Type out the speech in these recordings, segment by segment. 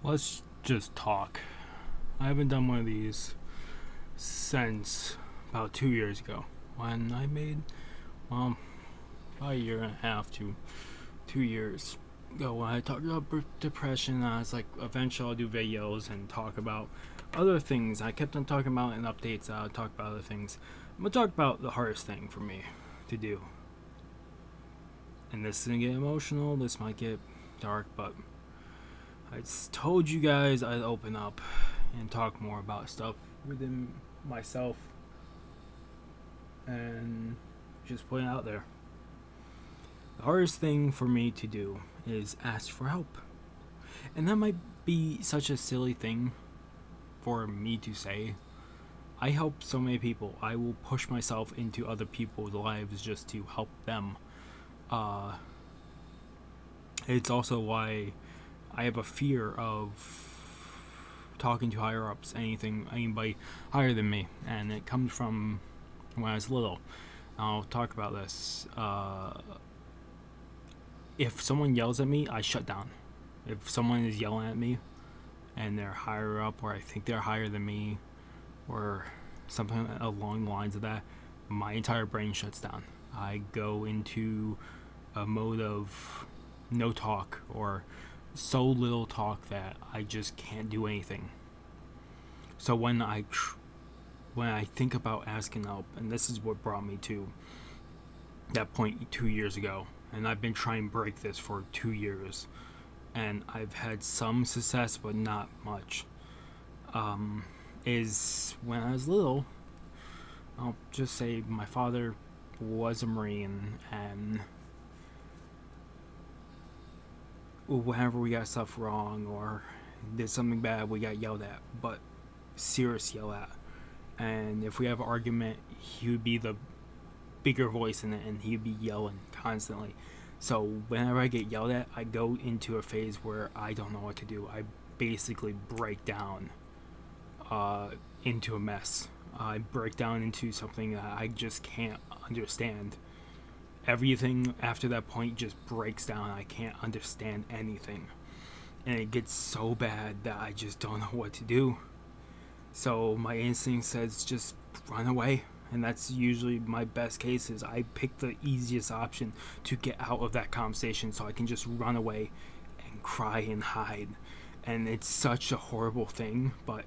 Let's just talk. I haven't done one of these since about 2 years ago when I made, about a year and a half to 2 years ago when I talked about depression. I was like, eventually I'll do videos and talk about other things. I kept on talking about in updates. I'll talk about other things. I'm gonna talk about the hardest thing for me to do. And this is gonna get emotional. This might get dark, but I told you guys I'd open up and talk more about stuff within myself and just put it out there. The hardest thing for me to do is ask for help. And that might be such a silly thing for me to say. I help so many people. I will push myself into other people's lives just to help them. It's also why I have a fear of talking to higher ups, anybody higher than me, and it comes from when I was little. I'll talk about this. If someone yells at me, I shut down. If someone is yelling at me and they're higher up, or I think they're higher than me, or something along the lines of that, my entire brain shuts down. I go into a mode of no talk, or so little talk that I just can't do anything. So when I think about asking help, and this is what brought me to that point 2 years ago, and I've been trying to break this for 2 years, and I've had some success but not much, is when I was little. I'll just say my father was a Marine, and whenever we got stuff wrong or did something bad, we got yelled at, but serious yell at. And if we have an argument, he would be the bigger voice in it, and he'd be yelling constantly. So whenever I get yelled at, I go into a phase where I don't know what to do. I basically break down into a mess. I break down into something that I just can't understand. Everything after that point just breaks down. I can't understand anything, and it gets so bad that I just don't know what to do. So my instinct says just run away, and that's usually my best case. Is I pick the easiest option to get out of that conversation, so I can just run away and cry and hide. And it's such a horrible thing, but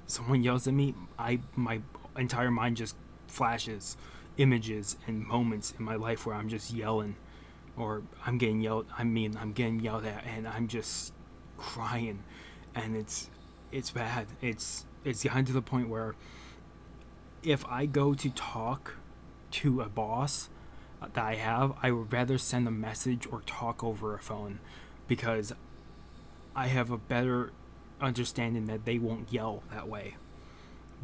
someone yells at me, my entire mind just flashes images and moments in my life where I'm just yelling, or I'm getting yelled at, and I'm just crying, and it's bad. It's gotten to the point where if I go to talk to a boss that I would rather send a message or talk over a phone, because I have a better understanding that they won't yell that way.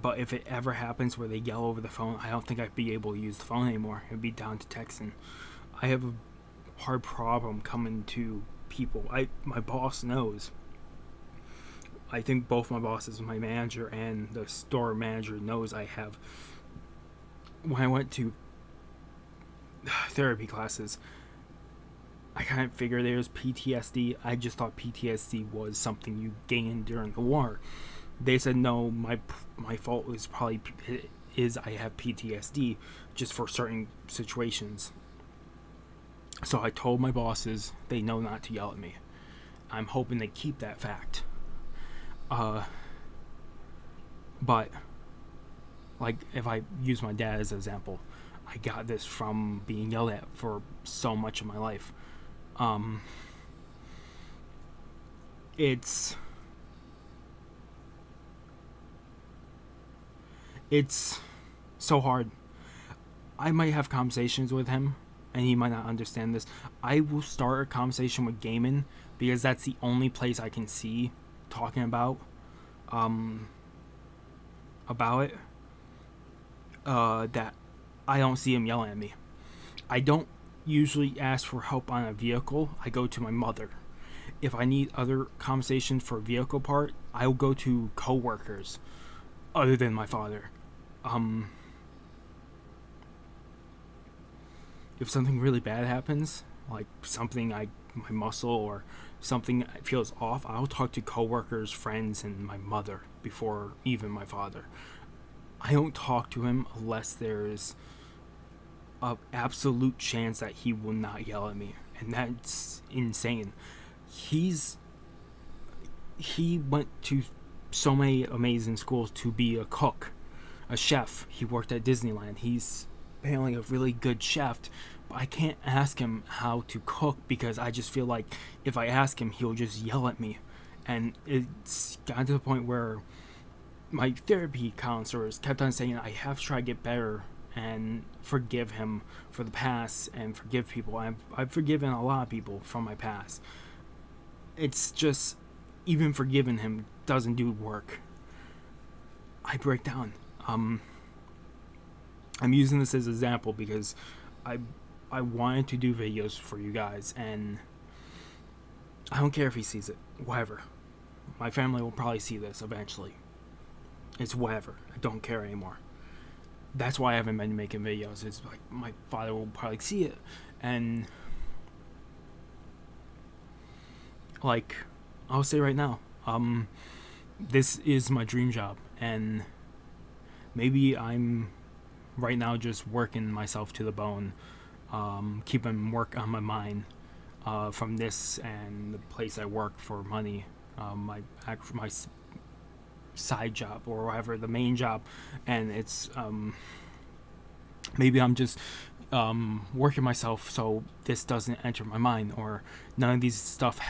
But if it ever happens where they yell over the phone, I don't think I'd be able to use the phone anymore. It'd be down to texting. I have a hard problem coming to people. My boss knows. I think both my bosses, my manager and the store manager, knows I have. When I went to therapy classes, I kind of figured there was PTSD. I just thought PTSD was something you gained during the war. They said no, my fault was probably I have PTSD just for certain situations. So I told my bosses, they know not to yell at me. I'm hoping they keep that fact. But like if I use my dad as an example, I got this from being yelled at for so much of my life. It's so hard. I might have conversations with him and he might not understand this. I will start a conversation with gaming because that's the only place I can see talking about it, that I don't see him yelling at me. I don't usually ask for help on a vehicle. I go to my mother. If I need other conversations for a vehicle part, I will go to coworkers other than my father. if something really bad happens, like something my muscle or something feels off, I'll talk to coworkers, friends, and my mother before even my father. I don't talk to him unless there's a absolute chance that he will not yell at me, and that's insane. He's he went to so many amazing schools to be a cook, a chef. He worked at Disneyland. He's apparently a really good chef, but I can't ask him how to cook because I just feel like if I ask him, he'll just yell at me. And it's gotten to the point where my therapy counselors kept on saying I have to try to get better and forgive him for the past and forgive people. I've forgiven a lot of people from my past. It's just even forgiving him doesn't do work. I break down. I'm using this as an example because I wanted to do videos for you guys, and I don't care if he sees it. Whatever. My family will probably see this eventually. It's whatever. I don't care anymore. That's why I haven't been making videos. It's like my father will probably see it, and like I'll say right now, this is my dream job, and maybe I'm right now just working myself to the bone, keeping work on my mind, from this and the place I work for money, my side job or whatever, the main job, and it's maybe I'm just working myself so this doesn't enter my mind, or none of these stuff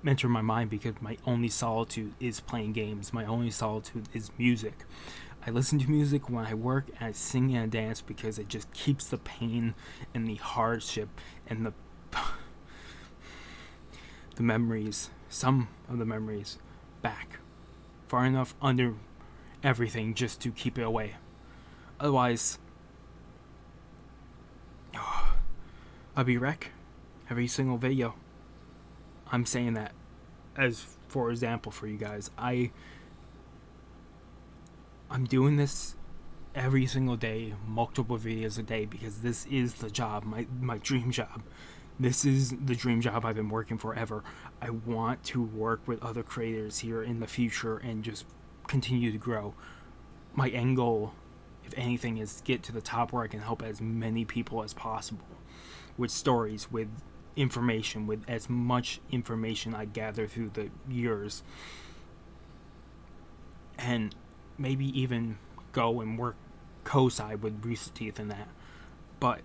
enter my mind, because my only solitude is playing games. My only solitude is music. I listen to music when I work, and I sing and dance because it just keeps the pain and the hardship and the memories, some of the memories, back far enough under everything just to keep it away. Otherwise, I'll be wreck every single video. I'm saying that as for example for you guys. I'm doing this every single day, multiple videos a day, because this is the job, my dream job. This is the dream job I've been working forever. I want to work with other creators here in the future and just continue to grow. My end goal, if anything, is to get to the top where I can help as many people as possible with stories, with information, with as much information I gather through the years, and maybe even go and work co-side with Rooster Teeth and that. But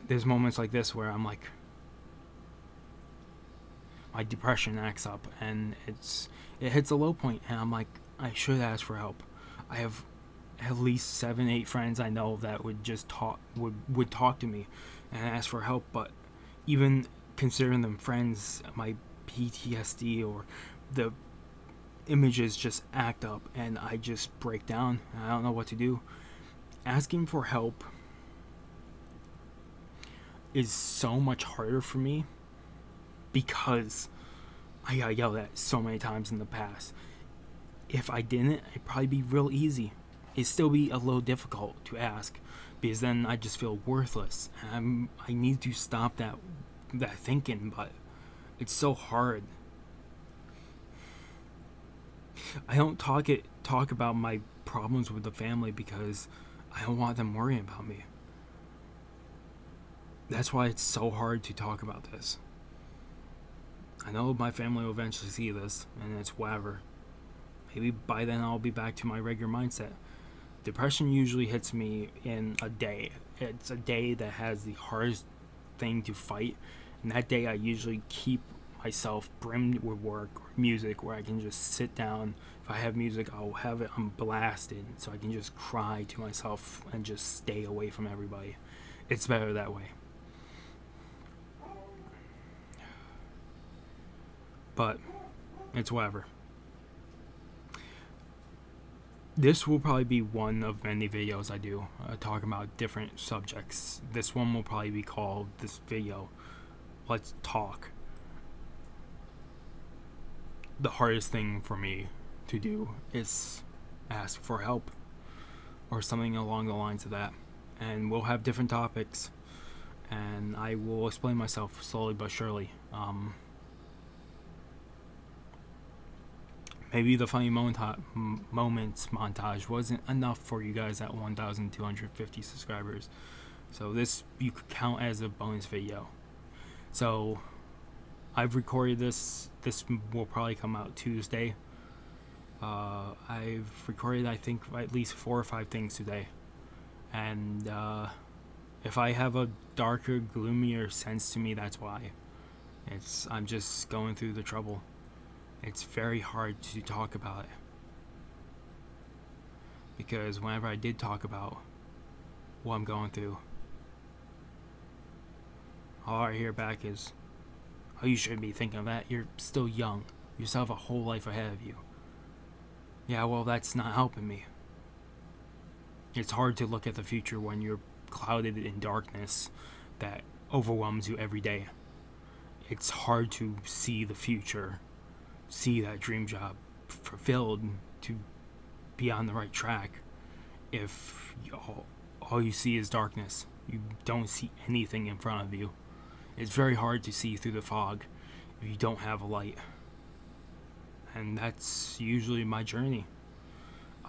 there's moments like this where I'm like, my depression acts up, and it hits a low point, and I'm like, I should ask for help. I have at least 7-8 friends I know that would just would talk to me and ask for help, but even considering them friends, my PTSD or the images just act up, and I just break down, and I don't know what to do. Asking for help is so much harder for me because I got yelled at so many times in the past. If I didn't, it'd probably be real easy. It'd still be a little difficult to ask, because then I just feel worthless. I need to stop that thinking, but it's so hard. I don't talk about my problems with the family because I don't want them worrying about me. That's why it's so hard to talk about this. I know my family will eventually see this, and it's whatever. Maybe by then I'll be back to my regular mindset. Depression usually hits me in a day. It's a day that has the hardest thing to fight, and that day I usually keep myself brimmed with work or music where I can just sit down. If I have music, I'll have it on blasted so I can just cry to myself and just stay away from everybody. It's better that way. But it's whatever. This will probably be one of many videos I do talking about different subjects. This one will probably be called, this video, Let's Talk. The hardest thing for me to do is ask for help or something along the lines of that. and we'll have different topics, and I will explain myself slowly but surely. Maybe the funny moments montage wasn't enough for you guys at 1,250 subscribers, so this you could count as a bonus video. So I've recorded this. This will probably come out Tuesday. I've recorded, I think, at least 4 or 5 things today, and if I have a darker, gloomier sense to me, that's why. I'm just going through the trouble. It's very hard to talk about it, because whenever I did talk about what I'm going through, all I hear back is, "Oh, you shouldn't be thinking of that. You're still young. You still have a whole life ahead of you." Yeah, well, that's not helping me. It's hard to look at the future when you're clouded in darkness that overwhelms you every day. It's hard to see the future, see that dream job fulfilled, to be on the right track, if all you see is darkness. You don't see anything in front of you. It's very hard to see through the fog if you don't have a light. And that's usually my journey.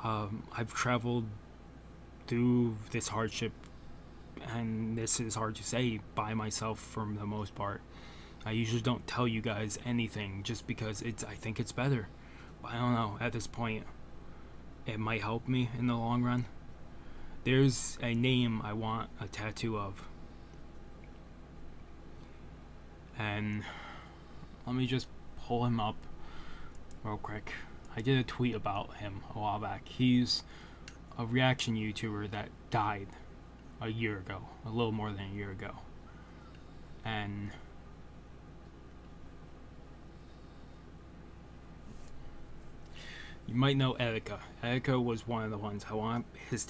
I've traveled through this hardship, and this is hard to say, by myself for the most part. I usually don't tell you guys anything just because I think it's better. But I don't know, at this point, it might help me in the long run. There's a name I want a tattoo of. And let me just pull him up real quick. I did a tweet about him a while back. He's a reaction YouTuber that died a year ago, a little more than a year ago. And you might know Etika. Etika was one of the ones I want his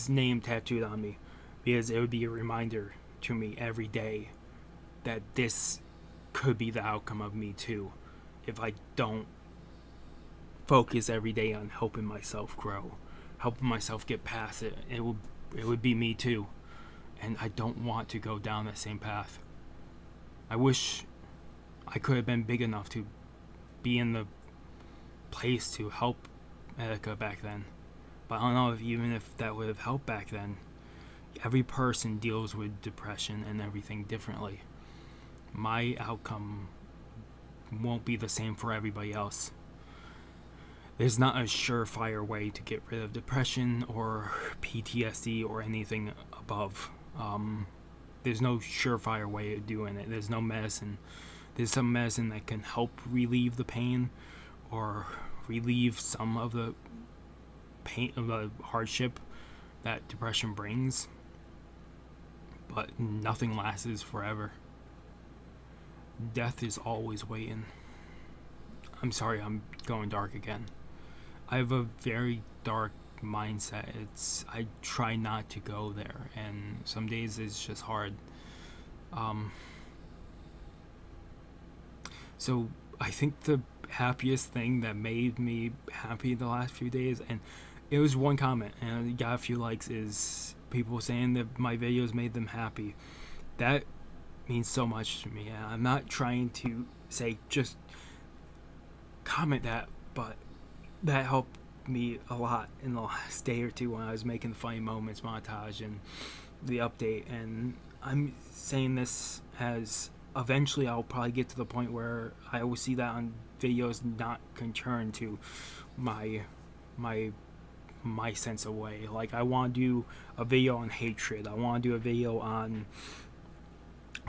name tattooed on me, because it would be a reminder to me every day that this could be the outcome of me too, if I don't focus every day on helping myself grow, helping myself get past it. It would be me too, and I don't want to go down that same path. I wish I could have been big enough to be in the place to help Etika back then, but I don't know even if that would have helped back then. Every person deals with depression and everything differently. My outcome won't be the same for everybody else. There's not a surefire way to get rid of depression or PTSD or anything above. There's no surefire way of doing it. There's no medicine. There's some medicine that can help relieve the pain or relieve some of the pain of the hardship that depression brings, but nothing lasts forever. Death is always waiting. I'm sorry, I'm going dark again. I have a very dark mindset. I try not to go there, and some days it's just hard. So I think the happiest thing that made me happy the last few days, and it was one comment and it got a few likes, is people saying that my videos made them happy. That means so much to me. I'm not trying to say just comment that, but that helped me a lot in the last day or two when I was making the funny moments montage and the update. And I'm saying this as eventually I'll probably get to the point where I will see that on videos not concern to my sense of way. Like, I want to do a video on hatred. I want to do a video on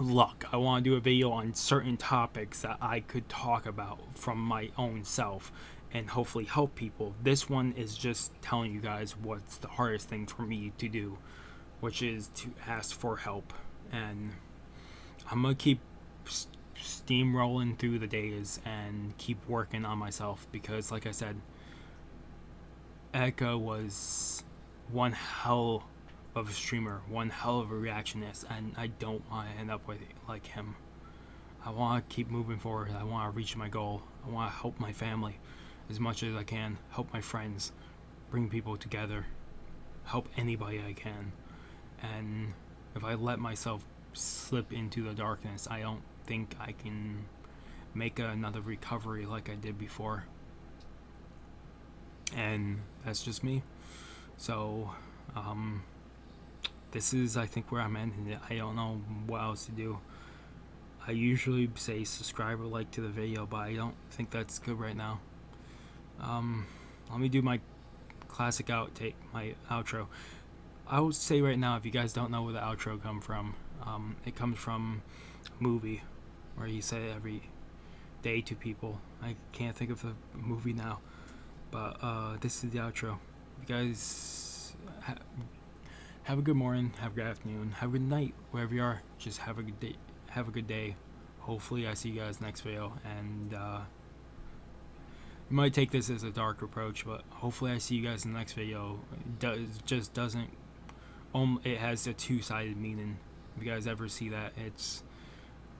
luck. I want to do a video on certain topics that I could talk about from my own self and hopefully help people. This one is just telling you guys what's the hardest thing for me to do, which is to ask for help. And I'm gonna keep steamrolling through the days and keep working on myself, because like I said, Etika was one hell of a streamer, one hell of a reactionist, and I don't want to end up with like him. I want to keep moving forward. I want to reach my goal. I want to help my family as much as I can, help my friends, bring people together, help anybody I can. And if I let myself slip into the darkness, I don't think I can make another recovery like I did before. And that's just me. So, this is, I think, where I'm ending it. I don't know what else to do. I usually say subscribe or like to the video, but I don't think that's good right now. Let me do my classic outtake, my outro. I would say right now, if you guys don't know where the outro come from, it comes from a movie where he said it every day to people. I can't think of the movie now, but this is the outro. You guys have a good morning, have a good afternoon, have a good night, wherever you are. Just have a good day. Have a good day. Hopefully I see you guys next video, and you might take this as a dark approach, but hopefully I see you guys in the next video. It doesn't it has a two-sided meaning. If you guys ever see that, it's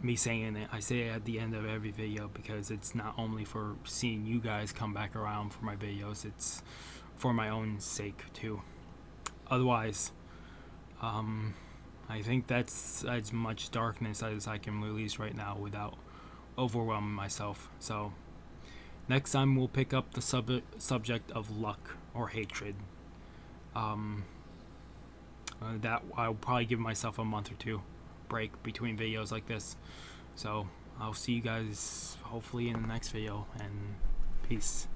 me saying it. I say it at the end of every video because it's not only for seeing you guys come back around for my videos, it's for my own sake too. Otherwise, I think that's as much darkness as I can release right now without overwhelming myself. So next time we'll pick up the subject of luck or hatred. That I'll probably give myself a month or two break between videos like this. So I'll see you guys hopefully in the next video, and peace.